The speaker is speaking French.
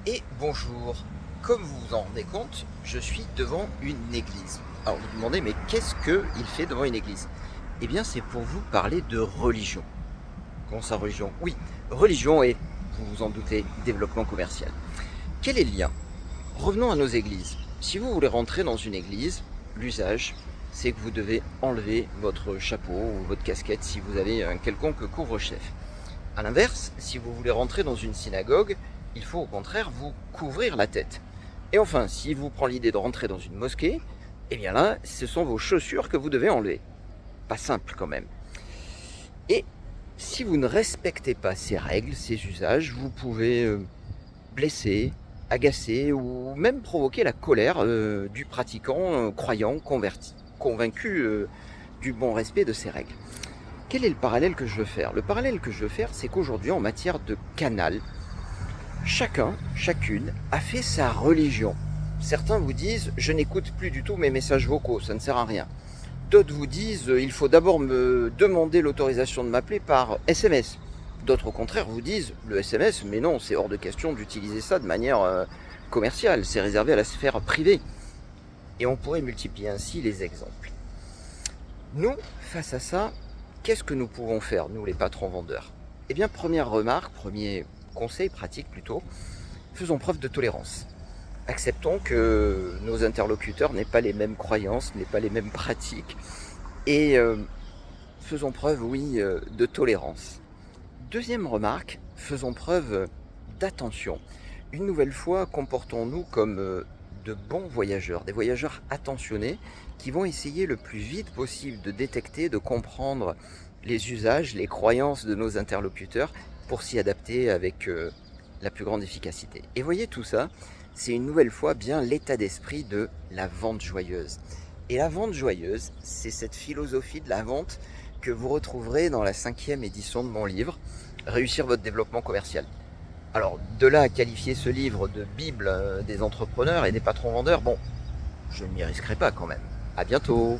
Et bonjour, comme vous vous en rendez compte, je suis devant une église. Alors vous vous demandez, mais qu'est-ce qu'il fait devant une église? Eh bien c'est pour vous parler de religion. Comment ça religion? Oui, religion et, vous vous en doutez, développement commercial. Quel est le lien? Revenons à nos églises. Si vous voulez rentrer dans une église, l'usage, c'est que vous devez enlever votre chapeau ou votre casquette si vous avez un quelconque couvre-chef. A l'inverse, si vous voulez rentrer dans une synagogue, il faut au contraire vous couvrir la tête. Et enfin, si vous prend l'idée de rentrer dans une mosquée, eh bien là, ce sont vos chaussures que vous devez enlever. Pas simple quand même. Et si vous ne respectez pas ces règles, ces usages, vous pouvez blesser, agacer ou même provoquer la colère du pratiquant croyant, converti, convaincu du bon respect de ces règles. Quel est le parallèle que je veux faire? Le parallèle que je veux faire, c'est qu'aujourd'hui, en matière de canal, chacun, chacune a fait sa religion. Certains vous disent, je n'écoute plus du tout mes messages vocaux, ça ne sert à rien. D'autres vous disent, il faut d'abord me demander l'autorisation de m'appeler par SMS. D'autres au contraire vous disent, le SMS, mais non, c'est hors de question d'utiliser ça de manière commerciale, c'est réservé à la sphère privée. Et on pourrait multiplier ainsi les exemples. Nous, face à ça, qu'est-ce que nous pouvons faire, nous les patrons vendeurs? Eh bien, première remarque, premier conseil pratique plutôt, faisons preuve de tolérance. Acceptons que nos interlocuteurs n'aient pas les mêmes croyances, n'aient pas les mêmes pratiques, et faisons preuve, oui, de tolérance. Deuxième remarque, faisons preuve d'attention. Une nouvelle fois, comportons-nous comme de bons voyageurs, des voyageurs attentionnés qui vont essayer le plus vite possible de détecter, de comprendre les usages, les croyances de nos interlocuteurs pour s'y adapter avec la plus grande efficacité. Et voyez tout ça, c'est une nouvelle fois bien l'état d'esprit de la vente joyeuse. Et la vente joyeuse, c'est cette philosophie de la vente que vous retrouverez dans la 5e édition de mon livre, Réussir votre développement commercial. Alors, de là à qualifier ce livre de Bible des entrepreneurs et des patrons vendeurs, bon, je ne m'y risquerai pas quand même. À bientôt!